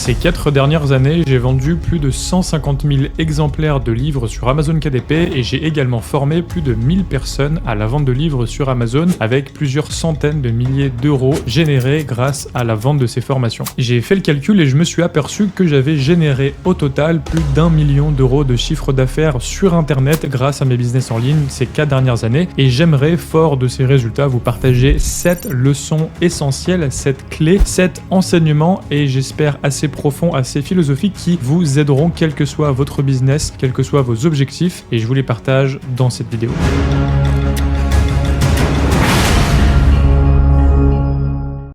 Ces 4 dernières années, j'ai vendu plus de 150 000 exemplaires de livres sur Amazon KDP et j'ai également formé plus de 1000 personnes à la vente de livres sur Amazon avec plusieurs centaines de milliers d'euros générés grâce à la vente de ces formations. J'ai fait le calcul et je me suis aperçu que j'avais généré au total plus d'1 million d'euros de chiffre d'affaires sur Internet grâce à mes business en ligne ces 4 dernières années et j'aimerais, fort de ces résultats, vous partager 7 leçons essentielles, 7 clés, 7 enseignements et j'espère assez profonds, assez philosophiques qui vous aideront quel que soit votre business, quels que soient vos objectifs et je vous les partage dans cette vidéo.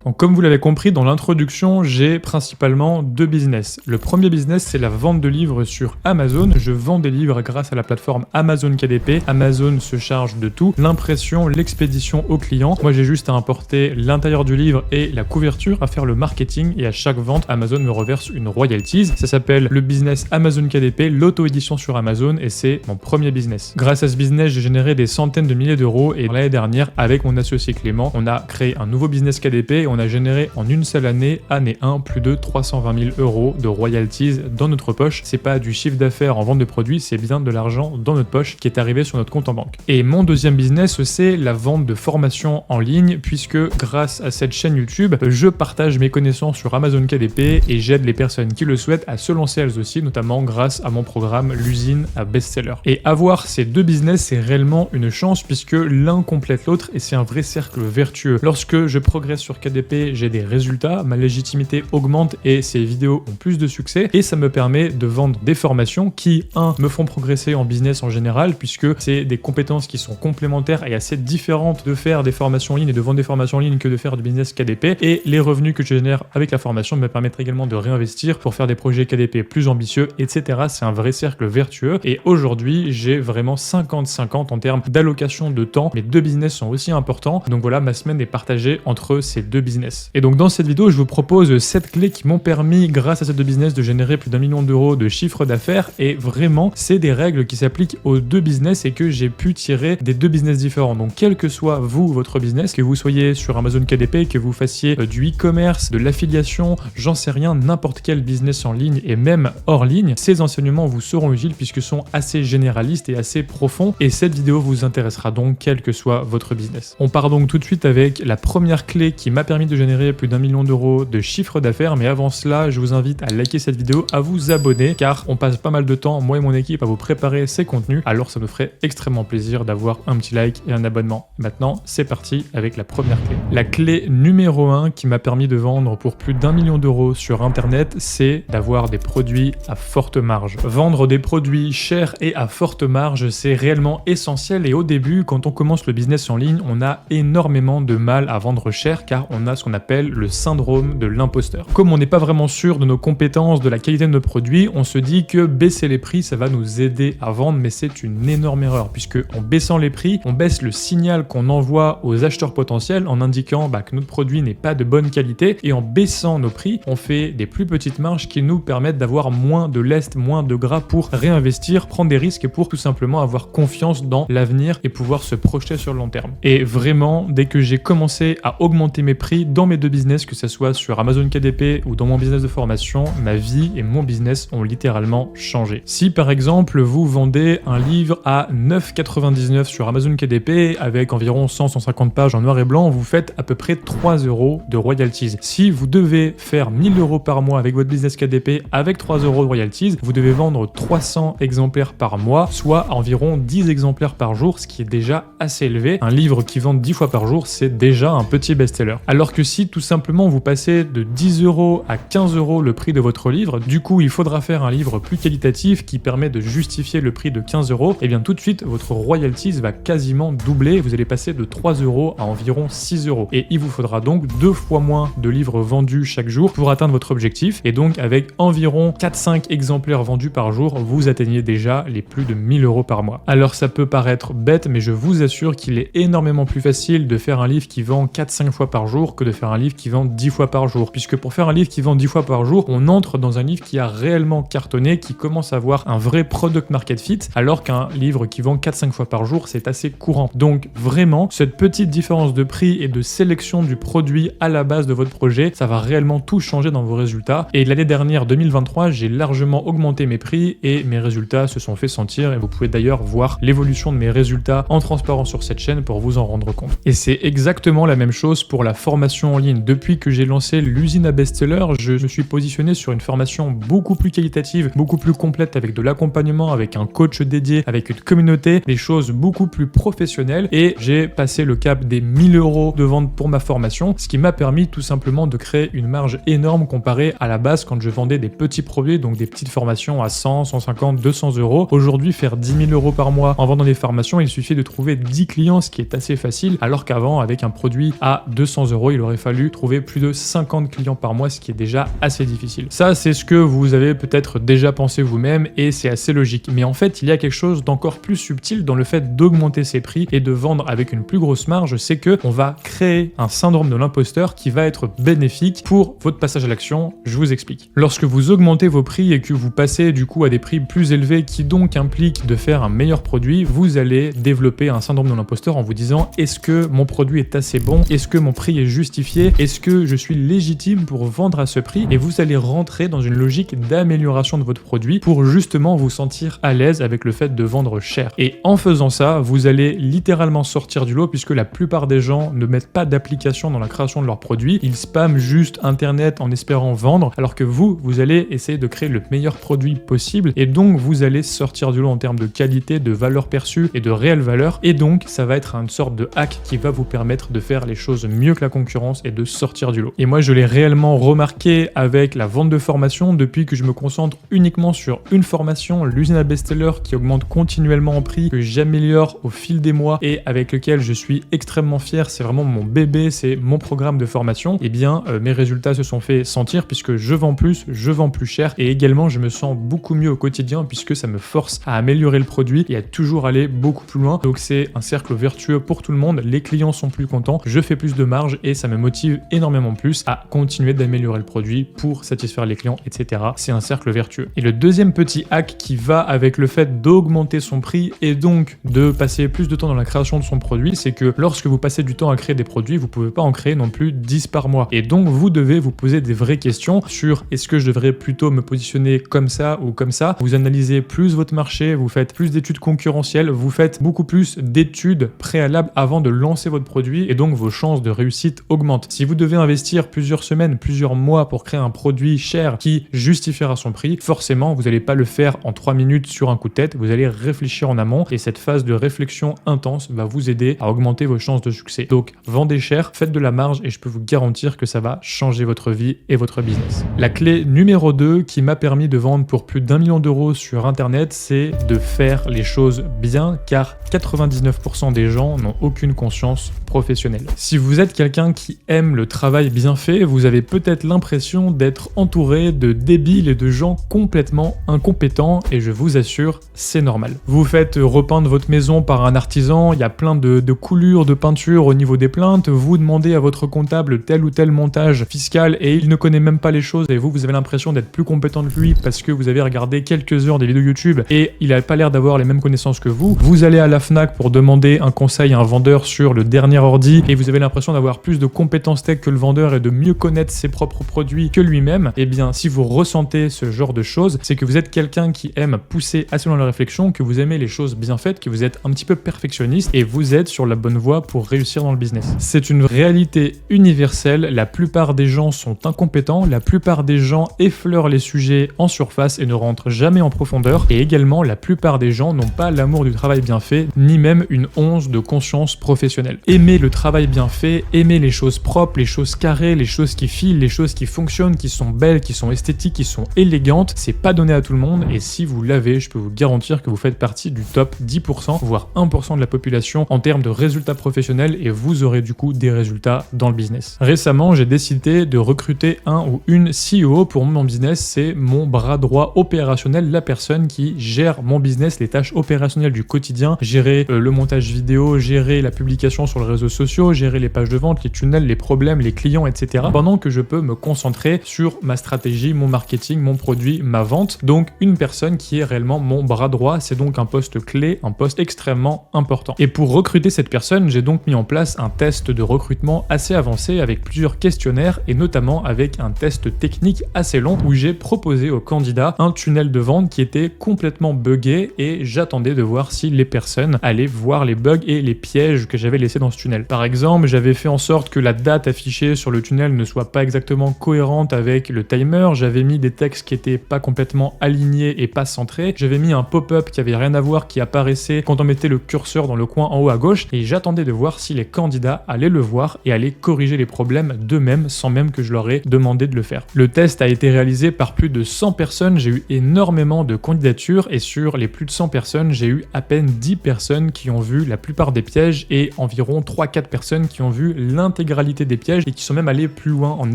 Donc, comme vous l'avez compris dans l'introduction, j'ai principalement 2 business. Le premier business, c'est la vente de livres sur Amazon. Je vends des livres grâce à la plateforme Amazon KDP. Amazon se charge de tout, l'impression, l'expédition au client. Moi, j'ai juste à importer l'intérieur du livre et la couverture, à faire le marketing et à chaque vente, Amazon me reverse une royalties. Ça s'appelle le business Amazon KDP, l'auto-édition sur Amazon et c'est mon premier business. Grâce à ce business, j'ai généré des centaines de milliers d'euros et l'année dernière, avec mon associé Clément, on a créé un nouveau business KDP et on a généré en une seule année, année 1, plus de 320 000 euros de royalties dans notre poche. C'est pas du chiffre d'affaires en vente de produits, c'est bien de l'argent dans notre poche qui est arrivé sur notre compte en banque. Et mon deuxième business, c'est la vente de formations en ligne, puisque grâce à cette chaîne YouTube, je partage mes connaissances sur Amazon KDP et j'aide les personnes qui le souhaitent à se lancer elles aussi, notamment grâce à mon programme L'usine à best-seller. Et avoir ces 2 business, c'est réellement une chance puisque l'un complète l'autre et c'est un vrai cercle vertueux. Lorsque je progresse sur KDP, j'ai des résultats, ma légitimité augmente et ces vidéos ont plus de succès et ça me permet de vendre des formations qui, me font progresser en business en général puisque c'est des compétences qui sont complémentaires et assez différentes de faire des formations en ligne et de vendre des formations en ligne que de faire du business KDP et les revenus que je génère avec la formation me permettent également de réinvestir pour faire des projets KDP plus ambitieux, etc. C'est un vrai cercle vertueux et aujourd'hui, j'ai vraiment 50-50 en termes d'allocation de temps. Mes 2 business sont aussi importants. Donc voilà, ma semaine est partagée entre ces 2 business. Et donc dans cette vidéo, je vous propose 7 clés qui m'ont permis, grâce à ces 2 business, de générer plus d'1 million d'euros de chiffre d'affaires. Et vraiment, c'est des règles qui s'appliquent aux 2 business et que j'ai pu tirer des 2 business différents. Donc quel que soit vous, votre business, que vous soyez sur Amazon KDP, que vous fassiez du e-commerce, de l'affiliation, j'en sais rien, n'importe quel business en ligne et même hors ligne, ces enseignements vous seront utiles puisqu'ils sont assez généralistes et assez profonds. Et cette vidéo vous intéressera donc quel que soit votre business. On part donc tout de suite avec la première clé qui m'a permis de générer plus d'1 million d'euros de chiffre d'affaires, mais avant cela, je vous invite à liker cette vidéo, à vous abonner, car on passe pas mal de temps, moi et mon équipe, à vous préparer ces contenus, alors ça nous ferait extrêmement plaisir d'avoir un petit like et un abonnement. Maintenant, c'est parti avec la première clé. La clé numéro 1 qui m'a permis de vendre pour plus d'1 million d'euros sur Internet, c'est d'avoir des produits à forte marge. Vendre des produits chers et à forte marge, c'est réellement essentiel et au début, quand on commence le business en ligne, on a énormément de mal à vendre cher car on a ce qu'on appelle le syndrome de l'imposteur. Comme on n'est pas vraiment sûr de nos compétences, de la qualité de nos produits, on se dit que baisser les prix, ça va nous aider à vendre, mais c'est une énorme erreur, puisque en baissant les prix, on baisse le signal qu'on envoie aux acheteurs potentiels en indiquant que notre produit n'est pas de bonne qualité, et en baissant nos prix, on fait des plus petites marges qui nous permettent d'avoir moins de lest, moins de gras pour réinvestir, prendre des risques et pour tout simplement avoir confiance dans l'avenir et pouvoir se projeter sur le long terme. Et vraiment, dès que j'ai commencé à augmenter mes prix dans mes 2 business, que ce soit sur Amazon KDP ou dans mon business de formation, ma vie et mon business ont littéralement changé. Si par exemple vous vendez un livre à 9,99 sur Amazon KDP avec environ 100-150 pages en noir et blanc, vous faites à peu près 3 euros de royalties. Si vous devez faire 1000 euros par mois avec votre business KDP avec 3 euros de royalties, vous devez vendre 300 exemplaires par mois, soit environ 10 exemplaires par jour, ce qui est déjà assez élevé. Un livre qui vend 10 fois par jour, c'est déjà un petit best-seller. Alors que si tout simplement vous passez de 10 euros à 15 euros le prix de votre livre, du coup il faudra faire un livre plus qualitatif qui permet de justifier le prix de 15 euros, et bien tout de suite votre royalties va quasiment doubler, vous allez passer de 3 euros à environ 6 euros. Et il vous faudra donc 2 fois moins de livres vendus chaque jour pour atteindre votre objectif, et donc avec environ 4-5 exemplaires vendus par jour, vous atteignez déjà les plus de 1000 euros par mois. Alors ça peut paraître bête, mais je vous assure qu'il est énormément plus facile de faire un livre qui vend 4-5 fois par jour que que de faire un livre qui vend 10 fois par jour. Puisque pour faire un livre qui vend 10 fois par jour, on entre dans un livre qui a réellement cartonné, qui commence à avoir un vrai product market fit, alors qu'un livre qui vend 4-5 fois par jour, c'est assez courant. Donc vraiment, cette petite différence de prix et de sélection du produit à la base de votre projet, ça va réellement tout changer dans vos résultats. Et l'année dernière, 2023, j'ai largement augmenté mes prix et mes résultats se sont fait sentir. Et vous pouvez d'ailleurs voir l'évolution de mes résultats en transparence sur cette chaîne pour vous en rendre compte. Et c'est exactement la même chose pour la formation en ligne. Depuis que j'ai lancé l'usine à best-seller, je me suis positionné sur une formation beaucoup plus qualitative, beaucoup plus complète, avec de l'accompagnement, avec un coach dédié, avec une communauté, des choses beaucoup plus professionnelles. Et j'ai passé le cap des 1000 € de vente pour ma formation, ce qui m'a permis tout simplement de créer une marge énorme comparée à la base quand je vendais des petits produits, donc des petites formations à 100, 150, 200 €. Aujourd'hui, faire 10 000 € par mois en vendant des formations, il suffit de trouver 10 clients, ce qui est assez facile, alors qu'avant, avec un produit à 200 €, il aurait fallu trouver plus de 50 clients par mois, ce qui est déjà assez difficile. Ça, c'est ce que vous avez peut-être déjà pensé vous-même et c'est assez logique. Mais en fait, il y a quelque chose d'encore plus subtil dans le fait d'augmenter ses prix et de vendre avec une plus grosse marge, c'est que on va créer un syndrome de l'imposteur qui va être bénéfique pour votre passage à l'action. Je vous explique. Lorsque vous augmentez vos prix et que vous passez du coup à des prix plus élevés qui donc impliquent de faire un meilleur produit, vous allez développer un syndrome de l'imposteur en vous disant: est-ce que mon produit est assez bon? Est-ce que mon prix est justifié? Est-ce que je suis légitime pour vendre à ce prix? Et vous allez rentrer dans une logique d'amélioration de votre produit pour justement vous sentir à l'aise avec le fait de vendre cher. Et en faisant ça, vous allez littéralement sortir du lot puisque la plupart des gens ne mettent pas d'application dans la création de leurs produits. Ils spamment juste Internet en espérant vendre, alors que vous allez essayer de créer le meilleur produit possible et donc vous allez sortir du lot en termes de qualité, de valeur perçue et de réelle valeur. Et donc, ça va être une sorte de hack qui va vous permettre de faire les choses mieux que la concurrence et de sortir du lot. Et moi, je l'ai réellement remarqué avec la vente de formation depuis que je me concentre uniquement sur une formation, l'usine à best-seller, qui augmente continuellement en prix, que j'améliore au fil des mois et avec lequel je suis extrêmement fier. C'est vraiment mon bébé, c'est mon programme de formation. Et bien, mes résultats se sont fait sentir puisque je vends plus cher et également je me sens beaucoup mieux au quotidien puisque ça me force à améliorer le produit et à toujours aller beaucoup plus loin. Donc c'est un cercle vertueux pour tout le monde. Les clients sont plus contents, je fais plus de marge et ça me motive énormément plus à continuer d'améliorer le produit pour satisfaire les clients, etc. C'est un cercle vertueux. Et le deuxième petit hack qui va avec le fait d'augmenter son prix et donc de passer plus de temps dans la création de son produit, c'est que lorsque vous passez du temps à créer des produits, vous pouvez pas en créer non plus 10 par mois. Et donc vous devez vous poser des vraies questions sur: est-ce que je devrais plutôt me positionner comme ça ou comme ça? Vous analysez plus votre marché, vous faites plus d'études concurrentielles, vous faites beaucoup plus d'études préalables avant de lancer votre produit et donc vos chances de réussite augmentent. Si vous devez investir plusieurs semaines, plusieurs mois pour créer un produit cher qui justifiera son prix, forcément vous n'allez pas le faire en 3 minutes sur un coup de tête, vous allez réfléchir en amont et cette phase de réflexion intense va vous aider à augmenter vos chances de succès. Donc vendez cher, faites de la marge et je peux vous garantir que ça va changer votre vie et votre business. La clé numéro 2 qui m'a permis de vendre pour plus d'1 million d'euros sur internet, c'est de faire les choses bien, car 99% des gens n'ont aucune conscience professionnelle. Si vous êtes quelqu'un qui aime le travail bien fait, vous avez peut-être l'impression d'être entouré de débiles et de gens complètement incompétents et je vous assure, c'est normal. Vous faites repeindre votre maison par un artisan, il y a plein de coulures, de peinture au niveau des plaintes, vous demandez à votre comptable tel ou tel montage fiscal et il ne connaît même pas les choses et vous avez l'impression d'être plus compétent que lui parce que vous avez regardé quelques heures des vidéos YouTube et il n'a pas l'air d'avoir les mêmes connaissances que vous. Vous allez à la Fnac pour demander un conseil à un vendeur sur le dernier ordi et vous avez l'impression d'avoir plus de compétences tech que le vendeur et de mieux connaître ses propres produits que lui-même. Et bien, si vous ressentez ce genre de choses, c'est que vous êtes quelqu'un qui aime pousser assez loin la réflexion, que vous aimez les choses bien faites, que vous êtes un petit peu perfectionniste et vous êtes sur la bonne voie pour réussir dans le business. C'est une réalité universelle, la plupart des gens sont incompétents, la plupart des gens effleurent les sujets en surface et ne rentrent jamais en profondeur et également la plupart des gens n'ont pas l'amour du travail bien fait, ni même une once de conscience professionnelle. Aimez le travail bien fait, aimez les choses propres, les choses carrées, les choses qui filent, les choses qui fonctionnent, qui sont belles, qui sont esthétiques, qui sont élégantes, c'est pas donné à tout le monde et si vous l'avez, je peux vous garantir que vous faites partie du top 10%, voire 1% de la population en termes de résultats professionnels et vous aurez du coup des résultats dans le business. Récemment, j'ai décidé de recruter un ou une CEO pour mon business, c'est mon bras droit opérationnel, la personne qui gère mon business, les tâches opérationnelles du quotidien, gérer le montage vidéo, gérer la publication sur les réseaux sociaux, gérer les pages de vente, les tunnels, personnel, les problèmes, les clients, etc. pendant que je peux me concentrer sur ma stratégie, mon marketing, mon produit, ma vente. Donc une personne qui est réellement mon bras droit, c'est donc un poste clé, un poste extrêmement important. Et pour recruter cette personne, j'ai donc mis en place un test de recrutement assez avancé avec plusieurs questionnaires et notamment avec un test technique assez long où j'ai proposé aux candidats un tunnel de vente qui était complètement buggé et j'attendais de voir si les personnes allaient voir les bugs et les pièges que j'avais laissés dans ce tunnel. Par exemple, j'avais fait en sorte que la date affichée sur le tunnel ne soit pas exactement cohérente avec le timer, j'avais mis des textes qui étaient pas complètement alignés et pas centrés, j'avais mis un pop-up qui avait rien à voir qui apparaissait quand on mettait le curseur dans le coin en haut à gauche et j'attendais de voir si les candidats allaient le voir et allaient corriger les problèmes d'eux-mêmes sans même que je leur ai demandé de le faire. Le test a été réalisé par plus de 100 personnes, j'ai eu énormément de candidatures et sur les plus de 100 personnes, j'ai eu à peine 10 personnes qui ont vu la plupart des pièges et environ 3-4 personnes qui ont vu l'intégralité des pièges et qui sont même allées plus loin en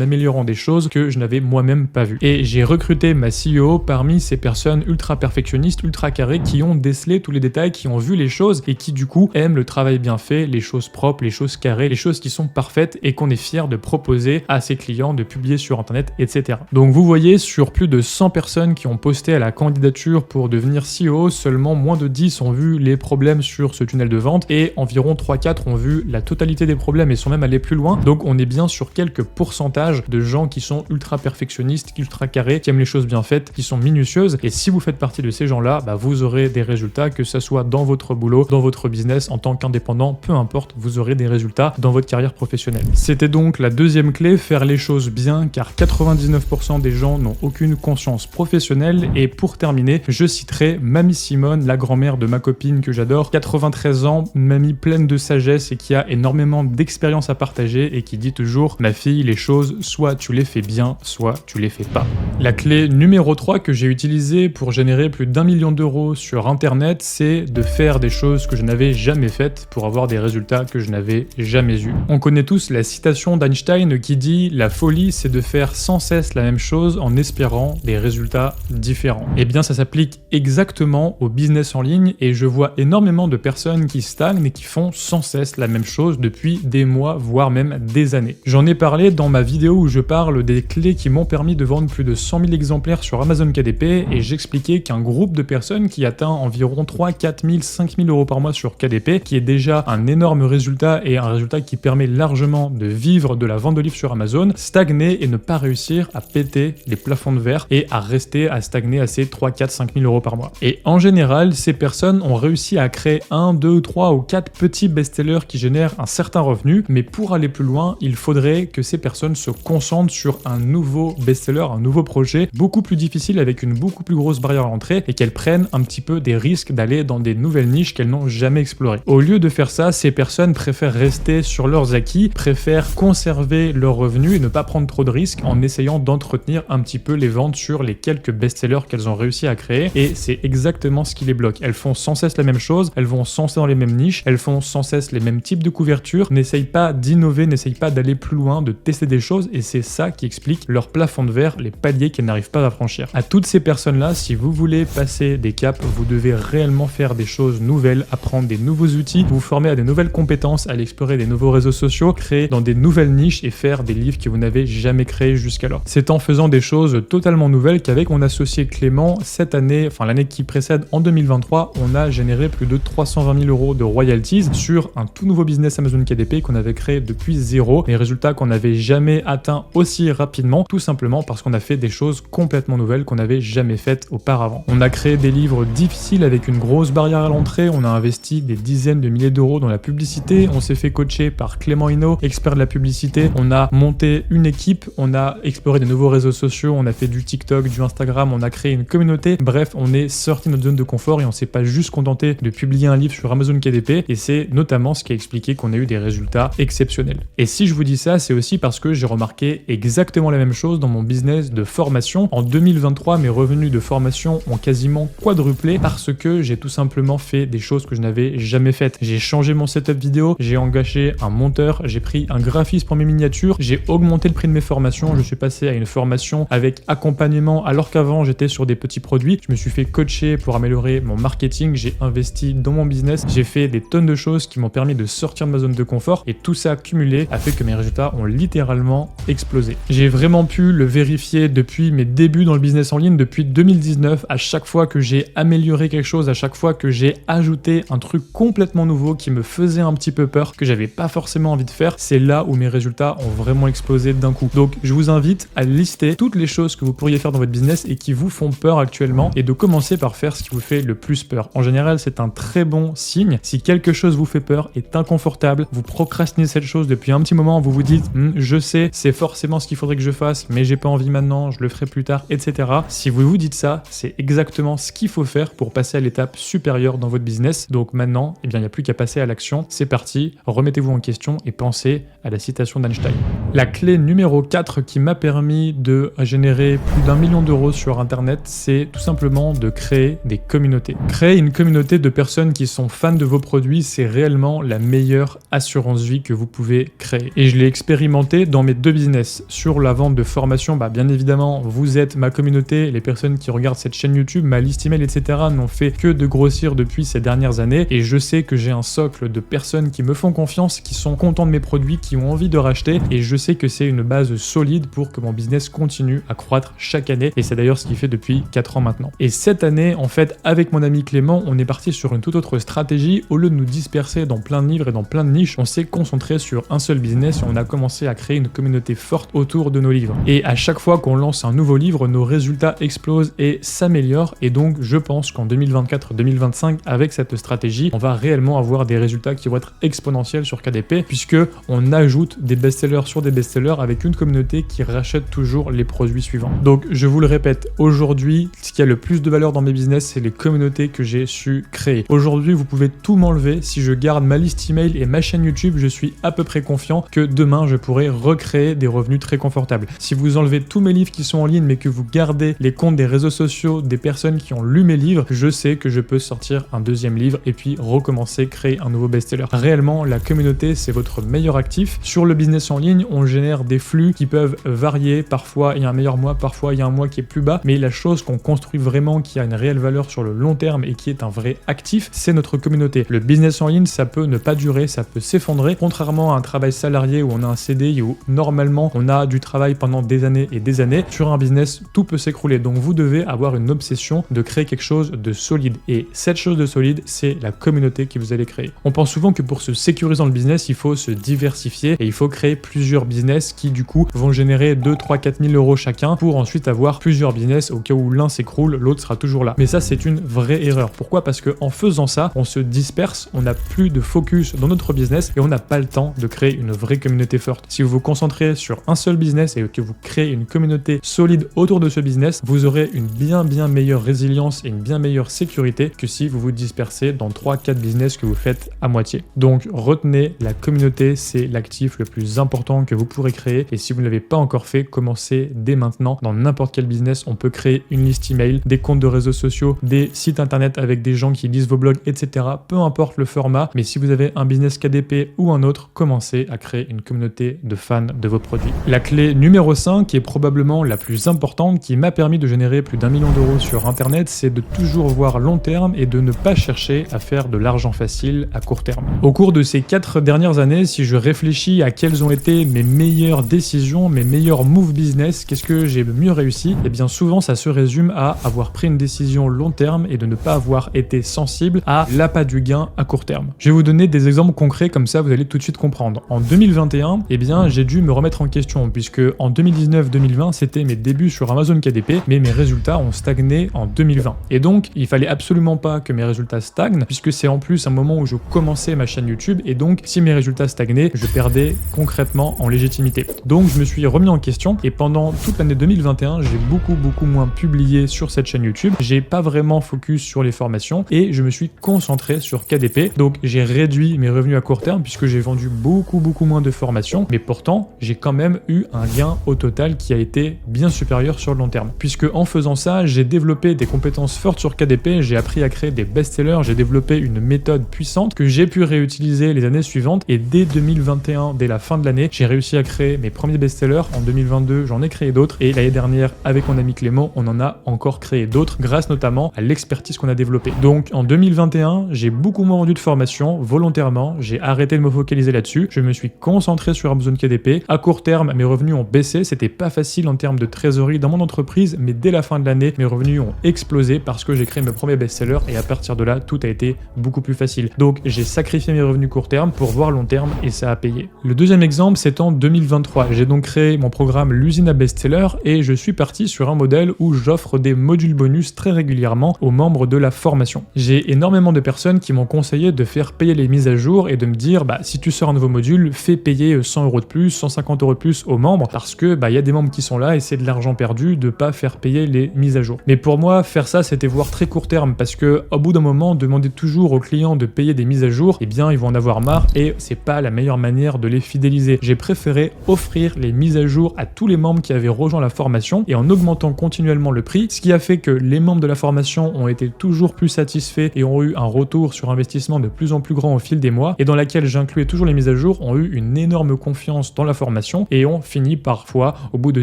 améliorant des choses que je n'avais moi-même pas vues. Et j'ai recruté ma CEO parmi ces personnes ultra perfectionnistes, ultra carrées qui ont décelé tous les détails, qui ont vu les choses et qui du coup aiment le travail bien fait, les choses propres, les choses carrées, les choses qui sont parfaites et qu'on est fier de proposer à ses clients, de publier sur internet, etc. Donc vous voyez, sur plus de 100 personnes qui ont posté à la candidature pour devenir CEO, seulement moins de 10 ont vu les problèmes sur ce tunnel de vente et environ 3-4 ont vu la totalité des problèmes et sont même allés plus loin. Donc on est bien sur quelques pourcentages de gens qui sont ultra perfectionnistes, ultra carrés, qui aiment les choses bien faites, qui sont minutieuses. Et si vous faites partie de ces gens-là, vous aurez des résultats, que ça soit dans votre boulot, dans votre business, en tant qu'indépendant, peu importe, vous aurez des résultats dans votre carrière professionnelle. C'était donc la deuxième clé, faire les choses bien, car 99% des gens n'ont aucune conscience professionnelle. Et pour terminer, je citerai Mamie Simone, la grand-mère de ma copine que j'adore, 93 ans, une mamie pleine de sagesse et qui a énormément d'expérience à partager et qui dit toujours: ma fille, les choses, soit tu les fais bien, soit tu les fais pas. La clé numéro 3 que j'ai utilisée pour générer plus d'1 million d'euros sur internet, c'est de faire des choses que je n'avais jamais faites pour avoir des résultats que je n'avais jamais eus. On connaît tous la citation d'Einstein qui dit: la folie, c'est de faire sans cesse la même chose en espérant des résultats différents. Et bien ça s'applique exactement au business en ligne et je vois énormément de personnes qui stagnent et qui font sans cesse la même chose depuis des mois, voire même des années. J'en ai parlé dans ma vidéo où je parle des clés qui m'ont permis de vendre plus de 100 000 exemplaires sur Amazon KDP et j'expliquais qu'un groupe de personnes qui atteint environ 3, 4 000, 5 000 euros par mois sur KDP, qui est déjà un énorme résultat et un résultat qui permet largement de vivre de la vente de livres sur Amazon, stagner et ne pas réussir à péter les plafonds de verre et à rester à stagner à ces 3, 4, 5 000 euros par mois. Et en général, ces personnes ont réussi à créer 1, 2, 3 ou 4 petits best-sellers qui génèrent un certain revenu, mais pour aller plus loin, il faudrait que ces personnes se concentrent sur un nouveau best-seller, un nouveau projet beaucoup plus difficile avec une beaucoup plus grosse barrière à l'entrée et qu'elles prennent un petit peu des risques d'aller dans des nouvelles niches qu'elles n'ont jamais explorées. Au lieu de faire ça, ces personnes préfèrent rester sur leurs acquis, préfèrent conserver leurs revenus et ne pas prendre trop de risques en essayant d'entretenir un petit peu les ventes sur les quelques best-sellers qu'elles ont réussi à créer et c'est exactement ce qui les bloque. Elles font sans cesse la même chose, elles vont sans cesse dans les mêmes niches, elles font sans cesse les mêmes types de couvertures, n'essayent pas d'innover, n'essayent pas d'aller plus loin, de tester des choses et c'est ça qui explique leur plafond de verre, les paliers qu'elles n'arrivent pas à franchir. À toutes ces personnes-là, si vous voulez passer des caps, vous devez réellement faire des choses nouvelles, apprendre des nouveaux outils, vous former à des nouvelles compétences, aller explorer des nouveaux réseaux sociaux, créer dans des nouvelles niches et faire des livres que vous n'avez jamais créés jusqu'alors. C'est en faisant des choses totalement nouvelles qu'avec mon associé Clément, cette année, enfin l'année qui précède, en 2023, on a généré plus de 320 000 euros de royalties sur un tout nouveau business Amazon KDP qu'on avait créé depuis zéro. Les résultats qu'on n'avait jamais atteints aussi rapidement, tout simplement parce qu'on a fait des choses complètement nouvelles qu'on n'avait jamais faites auparavant. On a créé des livres difficiles avec une grosse barrière à l'entrée, on a investi des dizaines de milliers d'euros dans la publicité, on s'est fait coacher par Clément Hinault, expert de la publicité, on a monté une équipe, on a exploré des nouveaux réseaux sociaux, on a fait du TikTok, du Instagram, on a créé une communauté, bref, on est sorti de notre zone de confort et on s'est pas juste contenté de publier un livre sur Amazon KDP et c'est notamment ce qui a expliqué qu'on a eu des résultats exceptionnels. Et si je vous dis ça, c'est aussi parce que j'ai remarqué exactement la même chose dans mon business de formation. En 2023, mes revenus de formation ont quasiment quadruplé parce que j'ai tout simplement fait des choses que je n'avais jamais faites. J'ai changé mon setup vidéo, j'ai engagé un monteur, j'ai pris un graphiste pour mes miniatures, j'ai augmenté le prix de mes formations, je suis passé à une formation avec accompagnement alors qu'avant j'étais sur des petits produits. Je me suis fait coacher pour améliorer mon marketing, j'ai investi dans mon business, j'ai fait des tonnes de choses qui m'ont permis de sortir de ma zone de confort et tout ça cumulé cumulé a fait que mes résultats ont littéralement explosé. J'ai vraiment pu le vérifier depuis mes débuts dans le business en ligne, depuis 2019. À chaque fois que j'ai amélioré quelque chose, à chaque fois que j'ai ajouté un truc complètement nouveau qui me faisait un petit peu peur, que j'avais pas forcément envie de faire, c'est là où mes résultats ont vraiment explosé d'un coup. Donc je vous invite à lister toutes les choses que vous pourriez faire dans votre business et qui vous font peur actuellement et de commencer par faire ce qui vous fait le plus peur. En général, c'est un très bon signe. Si quelque chose vous fait peur, est inconfortable, vous procrastinez cette chose depuis un petit moment, vous vous dites je sais, c'est forcément ce qu'il faudrait que je fasse, mais j'ai pas envie maintenant, je le ferai plus tard, etc. Si vous vous dites ça, c'est exactement ce qu'il faut faire pour passer à l'étape supérieure dans votre business. Donc maintenant, il n'y a plus qu'à passer à l'action. C'est parti, remettez-vous en question et pensez à la citation d'Einstein. La clé numéro 4 qui m'a permis de générer plus d'1 million d'euros sur Internet, c'est tout simplement de créer des communautés. Créer une communauté de personnes qui sont fans de vos produits, c'est réellement la meilleure assurance vie que vous pouvez créer. Et je l'ai expérimenté dans mes 2 business. Sur la vente de formation, bien évidemment, vous êtes ma communauté, les personnes qui regardent cette chaîne YouTube, ma liste email, etc. n'ont fait que de grossir depuis ces dernières années et je sais que j'ai un socle de personnes qui me font confiance, qui sont contents de mes produits, qui ont envie de racheter et je sais que c'est une base solide pour que mon business continue à croître chaque année et c'est d'ailleurs ce qu'il fait depuis 4 ans maintenant. Et cette année, en fait, avec mon ami Clément, on est parti sur une toute autre stratégie. Au lieu de nous disperser dans plein de livres et dans plein de niches, on s'est concentré sur un seul business et on a commencé à créer une communauté forte autour de nos livres. Et à chaque fois qu'on lance un nouveau livre, nos résultats explosent et s'améliorent et donc je pense qu'en 2024-2025, avec cette stratégie, on va réellement avoir des résultats qui vont être exponentiels sur KDP puisque on ajoute des best-sellers sur des best-sellers avec une communauté qui rachète toujours les produits suivants. Donc je vous le répète, aujourd'hui, ce qui a le plus de valeur dans mes business, c'est les communautés que j'ai su créer. Aujourd'hui, vous pouvez tout m'enlever. Si je garde ma liste email et ma chaîne YouTube, je suis à peu près confiant que demain, je pourrai recréer des revenus très confortables. Si vous enlevez tous mes livres qui sont en ligne, mais que vous gardez les comptes des réseaux sociaux des personnes qui ont lu mes livres, je sais que je peux sortir un 2e livre et puis recommencer, créer un nouveau best-seller. Réellement, la communauté, c'est votre meilleur actif. Sur le business en ligne, on génère des flux qui peuvent varier. Parfois, il y a un meilleur mois, parfois, il y a un mois qui est plus bas. Mais la chose qu'on construit vraiment, qui a une réelle valeur sur le long terme et qui est un vrai actif, c'est notre communauté. Le business en ligne, ça peut ne pas durer, ça peut s'effondrer. Contrairement à un travail salarié où on a un CDI, où normalement, on a du travail pendant des années et des années, sur un business, tout peut s'écrouler. Donc, vous devez avoir une obsession de créer quelque chose de solide. Et cette chose de solide, c'est la communauté que vous allez créer. On pense souvent que pour se sécuriser dans le business, il faut se diversifier et il faut créer plusieurs business qui, du coup, vont générer 2, 3, 4 000 euros chacun pour ensuite avoir plusieurs business au cas où l'un s'écroule, l'autre sera toujours là. Mais ça, c'est une vraie erreur. Pourquoi ? Parce qu'en faisant ça, on se disperse, on n'a plus de focus dans notre business et on n'a pas le temps de créer une vraie communauté forte. Si vous vous concentrez sur un seul business et que vous créez une communauté solide autour de ce business, vous aurez une bien meilleure résilience et une bien meilleure sécurité que si vous vous dispersez dans 3-4 business que vous faites à moitié. Donc retenez, la communauté, c'est l'actif le plus important que vous pourrez créer et si vous ne l'avez pas encore fait, commencez dès maintenant. Dans n'importe quel business, on peut créer une liste email, des comptes de réseaux sociaux, des sites internet avec des gens qui lisent vos blogs, etc. Peu importe le format, mais si vous avez un business KDP ou un autre, commencez à créer une communauté de fans de vos produits. La clé numéro 5, qui est probablement la plus importante, qui m'a permis de générer plus d'1 million d'euros sur Internet, c'est de toujours voir long terme et de ne pas chercher à faire de l'argent facile à court terme. Au cours de ces 4 dernières années, si je réfléchis à quelles ont été mes meilleures décisions, mes meilleurs moves business, qu'est-ce que j'ai le mieux réussi ? Eh bien souvent ça se résume à avoir pris une décision long terme et de ne pas avoir été sensible à l'appât du gain à court terme. Je vais vous donner des exemples concrets comme ça vous allez tout de suite comprendre. En 2021, eh bien j'ai dû me remettre en question puisque en 2019-2020 c'était mes débuts sur Amazon KDP, mais mes résultats ont stagné en 2020. Et donc il fallait absolument pas que mes résultats stagnent puisque c'est en plus un moment où je commençais ma chaîne YouTube et donc si mes résultats stagnaient, je perdais concrètement en légitimité. Donc je me suis remis en question et pendant toute l'année 2021, j'ai beaucoup moins publié sur cette chaîne YouTube. J'ai pas vraiment focus sur les formations et je me suis concentré sur KDP. Donc j'ai réduit mes revenus à court terme puisque j'ai vendu beaucoup moins de formations, mais pourtant j'ai quand même eu un gain au total qui a été bien supérieur sur le long terme. Puisque en faisant ça, j'ai développé des compétences fortes sur KDP, j'ai appris à créer des best-sellers, j'ai développé une méthode puissante que j'ai pu réutiliser les années suivantes et dès 2021, dès la fin de l'année, j'ai réussi à créer mes premiers best-sellers. En 2022, j'en ai créé d'autres et l'année dernière, avec mon ami Clément, on en a encore créé d'autres grâce notamment à l'expertise qu'on a développée. Donc en 2021, j'ai beaucoup moins vendu de formation volontairement, j'ai arrêté de me focaliser là-dessus, je je me suis concentré sur Amazon KDP. À court terme, mes revenus ont baissé, c'était pas facile en termes de trésorerie dans mon entreprise, mais dès la fin de l'année, mes revenus ont explosé parce que j'ai créé mes premiers best-sellers et à partir de là, tout a été beaucoup plus facile. Donc j'ai sacrifié mes revenus court terme pour voir long terme et ça a payé. Le deuxième exemple, c'est en 2023. J'ai donc créé mon programme L'usine à best-seller et je suis parti sur un modèle où j'offre des modules bonus très régulièrement aux membres de la formation. J'ai énormément de personnes qui m'ont conseillé de faire payer les mises à jour et de me dire si tu sors un nouveau module, fais payer 100 € de plus, 150 € de plus aux membres parce que y a des membres qui sont là et c'est de l'argent perdu de pas faire payer les mises à jour. Mais pour moi, faire ça, c'était voir très court terme parce que au bout d'un moment, demander toujours aux clients de payer des mises à jour, ils vont en avoir marre et c'est pas la meilleure manière de les fidéliser. J'ai préféré offrir les mises à jour à tous les membres qui avaient rejoint la formation et en augmentant continuellement le prix, ce qui a fait que les membres de la formation ont été toujours plus satisfaits et ont eu un retour sur investissement de plus en plus grand au fil des mois et dans laquelle j'incluais toujours les mises à jour, ont eu une énorme confiance dans la formation et ont fini parfois au bout de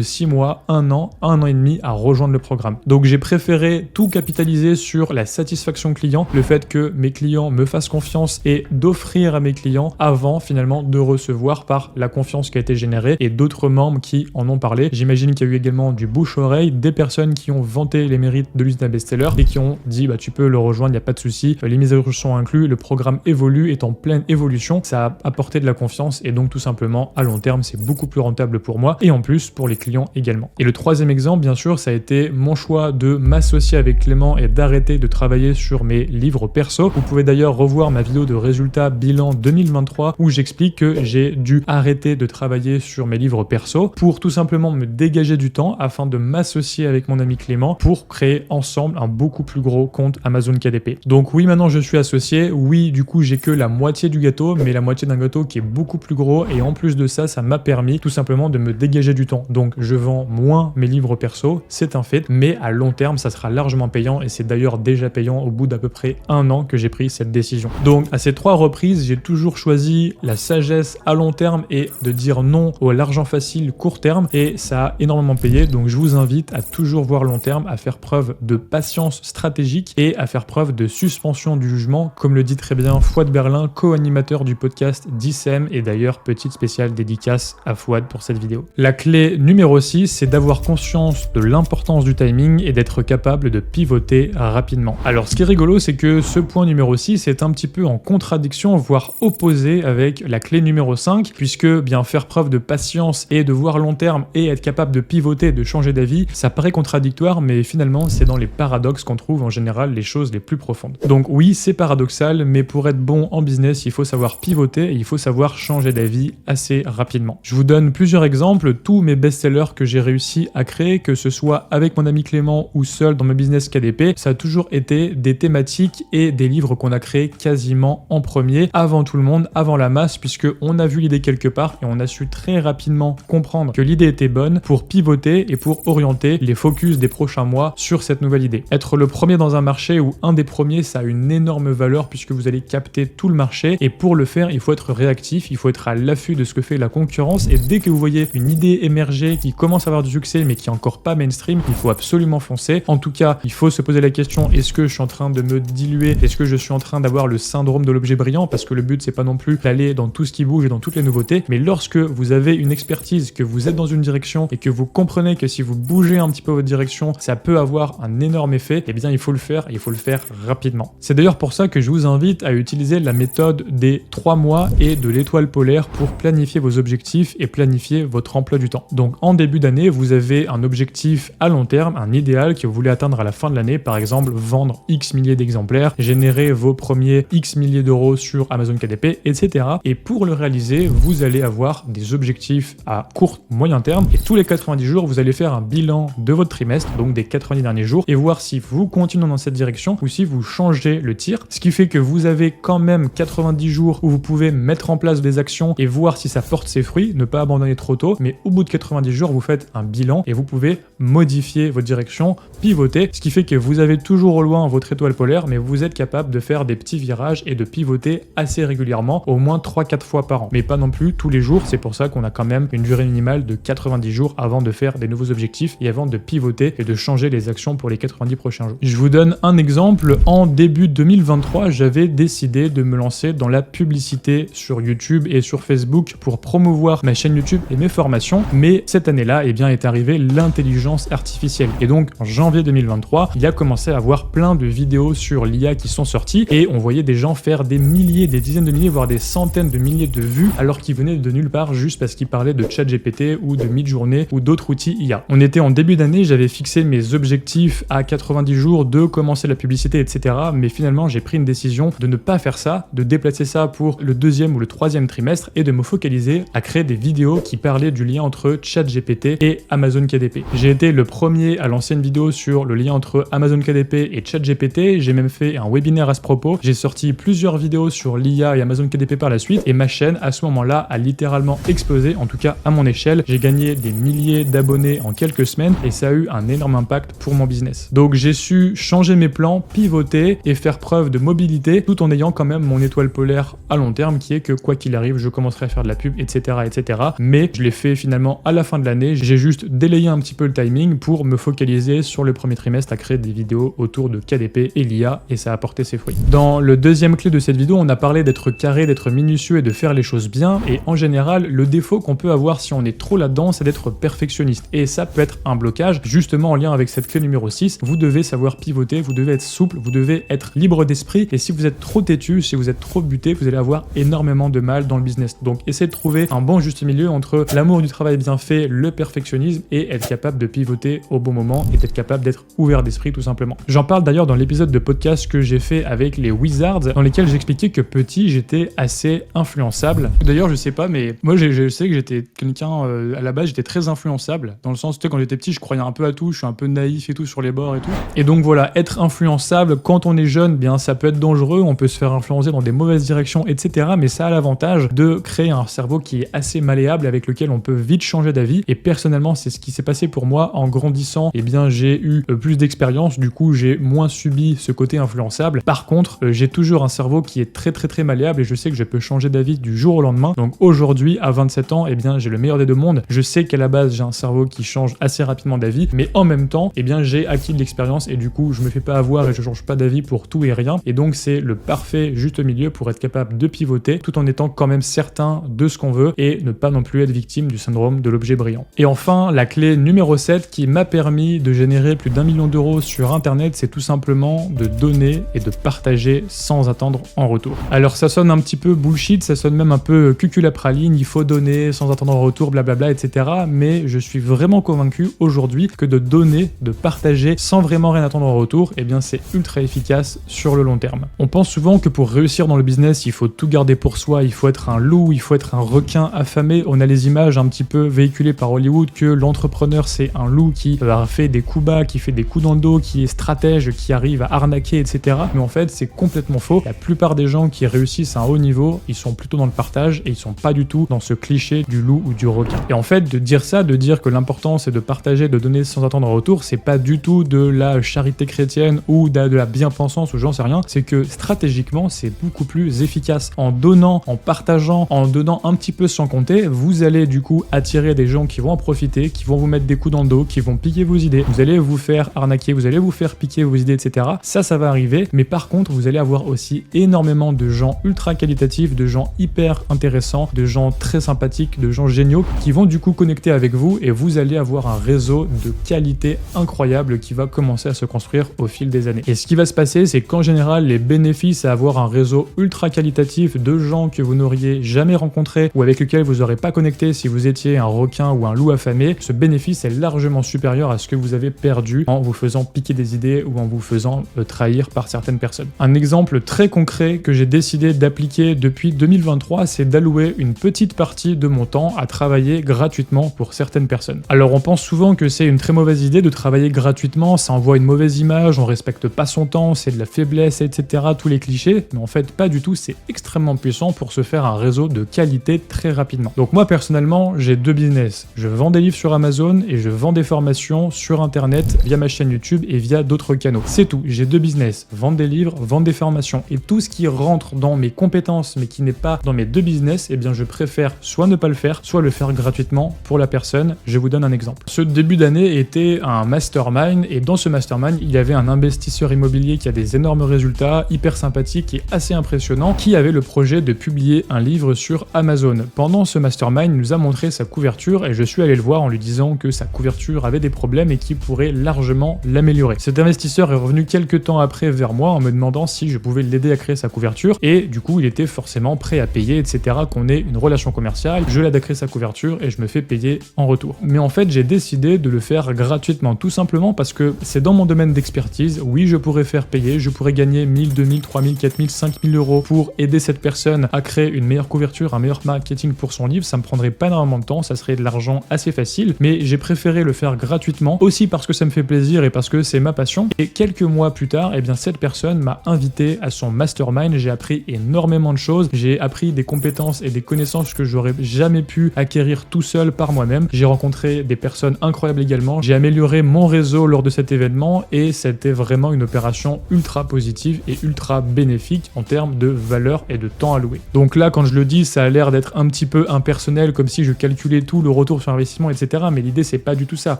6 mois, 1 an et demi à rejoindre le programme. Donc j'ai préféré tout capitaliser sur la satisfaction client, le fait que mes clients me fassent confiance et d'offrir à mes clients avant finalement de recevoir par la confiance qui a été générée et d'autres membres qui en ont parlé. J'imagine qu'il y a eu également du bouche-oreille, des personnes qui ont vanté les mérites de l'usine à best-seller et qui ont dit tu peux le rejoindre, il n'y a pas de souci, les mises à jour sont inclus, le programme évolue, est en pleine évolution, ça a apporté de la confiance et donc tout simplement à long terme c'est beaucoup plus rentable pour moi et en plus pour les clients également. Et le troisième exemple bien sûr ça a été mon choix de m'associer avec Clément et d'arrêter de travailler sur mes livres perso. Vous pouvez d'ailleurs revoir ma vidéo de résultats bilan 2023 où j'explique que j'ai dû arrêter de travailler sur mes livres perso pour tout simplement me dégager du temps afin de m'associer avec mon ami Clément pour créer ensemble un beaucoup plus gros compte Amazon KDP. Donc oui, maintenant je suis associé, oui du coup j'ai que la moitié du gâteau, mais la moitié d'un gâteau qui est beaucoup plus gros et en plus de ça, ça m'a permis tout simplement de me dégager du temps. Donc je vends moins mes livres perso, c'est un fait, mais à long terme ça sera largement payant et c'est d'ailleurs déjà payant au bout d'à peu près 1 an que j'ai pris cette décision. Donc à ces 3 reprises, j'ai toujours choisi la sagesse à long terme et de dire non à l'argent facile court terme et ça a énormément payé. Donc je vous invite à toujours voir long terme, à faire preuve de patience stratégique et à faire preuve de suspension du jugement, comme le dit très bien Fouad Berlin, co-animateur du podcast d'ICM et d'ailleurs petite spéciale dédicace à Fouad pour cette vidéo. La clé numéro 6, c'est d'avoir conscience de l'importance du timing et d'être capable de pivoter rapidement. Alors ce qui est rigolo, c'est que ce point numéro 6 est un petit peu en contradiction, voire opposé avec la clé numéro 5, puisque faire preuve de patience et de voir long terme et être capable de pivoter, de changer d'avis, ça paraît contradictoire, mais finalement c'est dans les paradoxes qu'on trouve en général les choses les plus profondes. Donc oui, c'est paradoxal, mais pour être bon en business, il faut savoir pivoter et il faut savoir changer d'avis assez rapidement. Je vous donne plusieurs exemples, tous mes best-sellers que j'ai réussi à créer, que ce soit avec mon ami Clément ou seul dans mes business KDP, ça a toujours été des thématiques et des livres qu'on a créés quasiment en premier, avant tout le monde, avant la masse, puisque on a vu l'idée quelque part et on a su très rapidement comprendre que l'idée était bonne pour pivoter et pour orienter les focus des prochains mois sur cette nouvelle idée. Être le premier dans un marché ou un des premiers, ça a une énorme valeur puisque vous allez capter tout le marché et pour le faire, il faut être réactif, il faut être à l'affût de ce que fait la concurrence et dès que vous voyez une idée émerger qui commence à avoir du succès mais qui est encore pas mainstream, il faut absolument foncer. En tout cas, il faut se poser la question, est-ce que je suis en train de me diluer? Est-ce que je suis en train d'avoir le syndrome de l'objet brillant? Parce que le but, c'est pas non plus d'aller dans tout ce qui bouge et dans toutes les nouveautés, mais lorsque vous avez une expertise, que vous êtes dans une direction et que vous comprenez que si vous bougez un petit peu votre direction, ça peut avoir un énorme effet, eh bien il faut le faire et il faut le faire rapidement. C'est d'ailleurs pour ça que je vous invite à utiliser la méthode des 3 mois et de l'étoile polaire pour planifier vos objectifs et planifier votre emploi du temps. Donc en début d'année, vous avez un objectif à long terme, un idéal que vous voulez atteindre à la fin de l'année, par exemple vendre X milliers d'exemplaires, générer vos premiers X milliers d'euros sur Amazon KDP, etc. Et pour le réaliser, vous allez avoir des objectifs à court, moyen terme et tous les 90 jours, vous allez faire un bilan de votre trimestre, donc des 90 derniers jours, et voir si vous continuez dans cette direction ou si vous changez le tir. Ce qui fait que vous avez quand même 90 jours où vous pouvez mettre en place des actions et voir si ça porte ses fruits, ne pas abandonner trop tôt, mais au bout de 90 jours, vous faites un bilan et vous pouvez modifier votre direction, pivoter, ce qui fait que vous avez toujours au loin votre étoile polaire, mais vous êtes capable de faire des petits virages et de pivoter assez régulièrement, au moins 3-4 fois par an, mais pas non plus tous les jours. C'est pour ça qu'on a quand même une durée minimale de 90 jours avant de faire des nouveaux objectifs et avant de pivoter et de changer les actions pour les 90 prochains jours. Je vous donne un exemple. En début 2023, j'avais décidé de me lancer dans la publicité sur YouTube et sur Facebook pour promouvoir ma chaîne YouTube et mes formations, mais cette année-là, eh bien, est arrivée l'intelligence artificielle. Et donc, en janvier 2023, il a commencé à avoir plein de vidéos sur l'IA qui sont sorties et on voyait des gens faire des milliers, des dizaines de milliers, voire des centaines de milliers de vues alors qu'ils venaient de nulle part juste parce qu'ils parlaient de ChatGPT ou de Midjourney ou d'autres outils IA. On était en début d'année, j'avais fixé mes objectifs à 90 jours de commencer la publicité, etc. Mais finalement, j'ai pris une décision de ne pas faire ça, de déplacer ça pour le deuxième ou le troisième trimestre et de me focaliser à créer des vidéos qui parlaient du lien entre ChatGPT et Amazon KDP. J'ai été le premier à lancer une vidéo sur le lien entre Amazon KDP et ChatGPT. J'ai même fait un webinaire à ce propos. J'ai sorti plusieurs vidéos sur l'IA et Amazon KDP par la suite et ma chaîne à ce moment-là a littéralement explosé, en tout cas à mon échelle. J'ai gagné des milliers d'abonnés en quelques semaines et ça a eu un énorme impact pour mon business. Donc j'ai su changer mes plans, pivoter et faire preuve de mobilité tout en ayant quand même mon étoile polaire à long terme qui est que quoi qu'il arrive, je commencerai à faire de la pub, etc. etc. Mais je l'ai fait finalement à la fin de l'année. J'ai juste délayé un petit peu le timing pour me focaliser sur le premier trimestre à créer des vidéos autour de KDP et l'IA et ça a porté ses fruits. Dans le deuxième clé de cette vidéo, on a parlé d'être carré, d'être minutieux et de faire les choses bien et en général, le défaut qu'on peut avoir si on est trop là-dedans, c'est d'être perfectionniste et ça peut être un blocage. Justement en lien avec cette clé numéro 6, vous devez savoir pivoter, vous devez être souple, vous devez être libre d'esprit et si vous êtes trop têtu, si vous êtes trop buté, vous allez avoir énormément de mal dans le business. Donc essayez de trouver un bon juste milieu entre l'amour du travail bien fait, le perfectionnisme et être capable de pivoter au bon moment et d'être capable d'être ouvert d'esprit tout simplement. J'en parle d'ailleurs dans l'épisode de podcast que j'ai fait avec les Wizards dans lesquels j'expliquais que petit j'étais assez influençable. D'ailleurs je sais pas mais moi je sais que j'étais quelqu'un à la base j'étais très influençable dans le sens tu sais quand j'étais petit je croyais un peu à tout, je suis un peu naïf et tout sur les bords et tout. Et donc voilà, être influençable quand on est jeune, bien ça peut être dangereux, on peut se faire influencer dans des mauvaises directions etc. Mais ça a l'avantage de créer un cerveau qui est assez malléable avec lequel on peut vite changer d'avis et personnellement c'est ce qui s'est passé pour moi en grandissant. Eh bien j'ai eu plus d'expérience, du coup j'ai moins subi ce côté influençable. Par contre j'ai toujours un cerveau qui est très malléable et je sais que je peux changer d'avis du jour au lendemain. Donc aujourd'hui à 27 ans, eh bien j'ai le meilleur des deux mondes. Je sais qu'à la base j'ai un cerveau qui change assez rapidement d'avis, mais en même temps, eh bien j'ai acquis de l'expérience et du coup je me fais pas avoir et je change pas d'avis pour tout et rien. Et donc c'est le parfait juste milieu pour être capable de pivoter tout en étant quand même certain de ce qu'on veut et ne pas non plus être victime du syndrome de l'objet brillant. Et enfin, la clé numéro 7 qui m'a permis de générer plus d'1 million d'euros sur internet, c'est tout simplement de donner et de partager sans attendre en retour. Alors ça sonne un petit peu bullshit, ça sonne même un peu cuculapraline, il faut donner sans attendre en retour, blablabla, etc. Mais je suis vraiment convaincu aujourd'hui que de donner, de partager sans vraiment rien attendre en retour, eh bien c'est ultra efficace sur le long terme. On pense souvent que pour réussir dans le business, il faut tout garder pour soi, il faut être un loup, il faut être un requin affamé. On a les images un petit peu véhiculées par Hollywood que l'entrepreneur c'est un loup qui fait des coups bas, qui fait des coups dans le dos, qui est stratège, qui arrive à arnaquer, etc. Mais en fait c'est complètement faux. La plupart des gens qui réussissent à un haut niveau, ils sont plutôt dans le partage et ils sont pas du tout dans ce cliché du loup ou du requin. Et en fait de dire ça, de dire que l'important c'est de partager, de donner sans attendre en retour, c'est pas du tout de la charité chrétienne ou de la bien-pensance ou j'en sais rien, c'est que stratégiquement c'est beaucoup plus efficace. En donnant, en partageant, en donnant un petit peu sans compter, vous allez du coup attirer des gens qui vont en profiter, qui vont vous mettre des coups dans le dos, qui vont piquer vos idées, vous allez vous faire arnaquer, vous allez vous faire piquer vos idées, etc. Ça va arriver, mais par contre vous allez avoir aussi énormément de gens ultra qualitatifs, de gens hyper intéressants, de gens très sympathiques, de gens géniaux qui vont du coup connecter avec vous et vous allez avoir un réseau de qualité incroyable qui va commencer à se construire au fil des années. Et ce qui va se passer, c'est qu'en général, les bénéfices à avoir un réseau ultra qualitatif de gens que vous n'auriez jamais rencontrés ou avec lesquels vous n'aurez pas connecté si vous étiez un requin ou un loup affamé, ce bénéfice est largement supérieur à ce que vous avez perdu en vous faisant piquer des idées ou en vous faisant trahir par certaines personnes. Un exemple très concret que j'ai décidé d'appliquer depuis 2023, c'est d'allouer une petite partie de mon temps à travailler gratuitement pour certaines personnes. Alors on pense souvent que c'est une très mauvaise idée de travailler gratuitement, ça envoie une mauvaise image, on respecte pas son temps, c'est de la faiblesse, etc. Tous les clichés, mais en fait pas du tout, c'est extrêmement puissant pour se faire un réseau de qualité très rapidement. Donc moi personnellement, j'ai deux business. Je vends des livres sur Amazon et je vends vends des formations sur internet via ma chaîne YouTube et via d'autres canaux. C'est tout, j'ai 2 business, vendre des livres, vendre des formations, et tout ce qui rentre dans mes compétences mais qui n'est pas dans mes 2 business, eh bien je préfère soit ne pas le faire, soit le faire gratuitement pour la personne. Je vous donne un exemple. Ce début d'année était un mastermind, et dans ce mastermind, il y avait un investisseur immobilier qui a des énormes résultats, hyper sympathique et assez impressionnant, qui avait le projet de publier un livre sur Amazon. Pendant ce mastermind, il nous a montré sa couverture et je suis allé le voir en lui disant que sa couverture avait des problèmes et qu'il pourrait largement l'améliorer. Cet investisseur est revenu quelques temps après vers moi en me demandant si je pouvais l'aider à créer sa couverture, et du coup il était forcément prêt à payer, etc., qu'on ait une relation commerciale. Je l'aide à créer sa couverture et je me fais payer en retour. Mais en fait, j'ai décidé de le faire gratuitement, tout simplement parce que c'est dans mon domaine d'expertise. Oui, je pourrais faire payer, je pourrais gagner 1000, 2000, 3000, 4000, 5000 euros pour aider cette personne à créer une meilleure couverture, un meilleur marketing pour son livre. Ça me prendrait pas énormément de temps, ça serait de l'argent assez facile, mais j'ai préféré le faire gratuitement, aussi parce que ça me fait plaisir et parce que c'est ma passion. Et quelques mois plus tard, eh bien cette personne m'a invité à son mastermind. J'ai appris énormément de choses, j'ai appris des compétences et des connaissances que j'aurais jamais pu acquérir tout seul par moi-même. J'ai rencontré des personnes incroyables également, j'ai amélioré mon réseau lors de cet événement, et c'était vraiment une opération ultra positive et ultra bénéfique en termes de valeur et de temps alloué. Donc là, quand je le dis, ça a l'air d'être un petit peu impersonnel, comme si je calculais tout le retour sur investissement, etc. Mais l'idée, c'est pas du tout ça.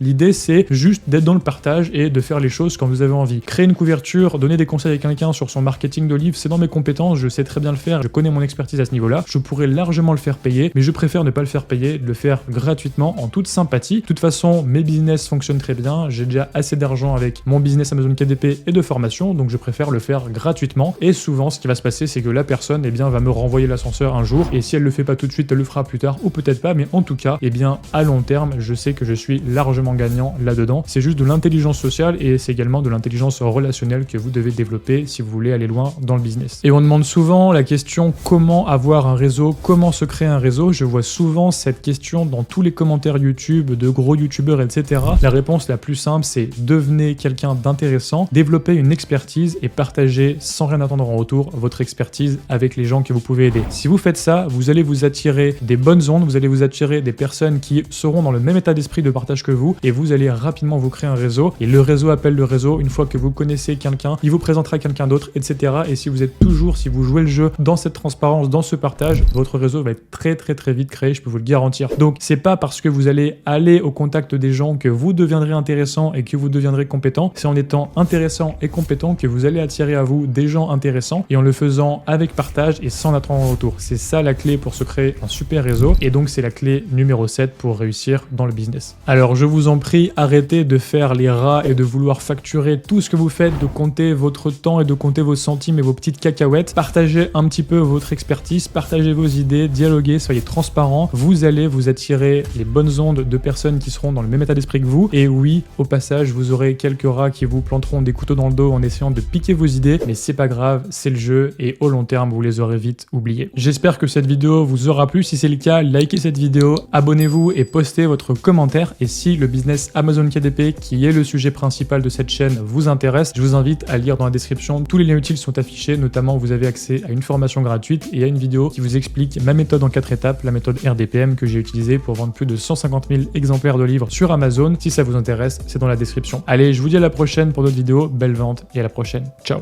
L'idée, c'est juste d'être dans le partage et de faire les choses quand vous avez envie. Créer une couverture, donner des conseils à quelqu'un sur son marketing de livre, c'est dans mes compétences, je sais très bien le faire, je connais mon expertise à ce niveau-là, je pourrais largement le faire payer, mais je préfère ne pas le faire payer, de le faire gratuitement en toute sympathie. De toute façon, mes business fonctionnent très bien, j'ai déjà assez d'argent avec mon business Amazon KDP et de formation, donc je préfère le faire gratuitement. Et souvent, ce qui va se passer, c'est que la personne, eh bien, va me renvoyer l'ascenseur un jour, et si elle le fait pas tout de suite, elle le fera plus tard, ou peut-être pas, mais en tout cas, eh bien, à long terme, je sais que je suis largement gagnant là-dedans. C'est juste de l'intelligence sociale et c'est également de l'intelligence relationnelle que vous devez développer si vous voulez aller loin dans le business. Et on demande souvent la question comment avoir un réseau, comment se créer un réseau. Je vois souvent cette question dans tous les commentaires YouTube de gros youtubeurs, etc. La réponse la plus simple, c'est devenez quelqu'un d'intéressant, développez une expertise et partagez sans rien attendre en retour votre expertise avec les gens que vous pouvez aider. Si vous faites ça, vous allez vous attirer des bonnes ondes, vous allez vous attirer des personnes qui seront dans le même état d'esprit de partage que vous, et vous allez rapidement vous créer un réseau, et le réseau appelle le réseau. Une fois que vous connaissez quelqu'un, il vous présentera quelqu'un d'autre, etc. Et si vous êtes toujours, si vous jouez le jeu dans cette transparence, dans ce partage, votre réseau va être très vite créé, je peux vous le garantir. Donc c'est pas parce que vous allez aller au contact des gens que vous deviendrez intéressant et que vous deviendrez compétent, c'est en étant intéressant et compétent que vous allez attirer à vous des gens intéressants, et en le faisant avec partage et sans attendre en retour. C'est ça la clé pour se créer un super réseau, et donc c'est la clé numéro 7 pour réussir dans le business. Alors je vous en prie, arrêtez de faire les rats et de vouloir facturer tout ce que vous faites, de compter votre temps et de compter vos centimes et vos petites cacahuètes. Partagez un petit peu votre expertise, partagez vos idées, dialoguez, soyez transparents. Vous allez vous attirer les bonnes ondes de personnes qui seront dans le même état d'esprit que vous. Et oui, au passage, vous aurez quelques rats qui vous planteront des couteaux dans le dos en essayant de piquer vos idées, mais c'est pas grave, c'est le jeu, et au long terme, vous les aurez vite oubliés. J'espère que cette vidéo vous aura plu. Si c'est le cas, likez cette vidéo, abonnez-vous et postez votre commentaire. Et si le business Amazon KDP, qui est le sujet principal de cette chaîne, vous intéresse, je vous invite à lire dans la description. Tous les liens utiles sont affichés, notamment vous avez accès à une formation gratuite et à une vidéo qui vous explique ma méthode en 4 étapes, la méthode RDPM que j'ai utilisée pour vendre plus de 150 000 exemplaires de livres sur Amazon. Si ça vous intéresse, c'est dans la description. Allez, je vous dis à la prochaine pour d'autres vidéos. Belle vente et à la prochaine. Ciao.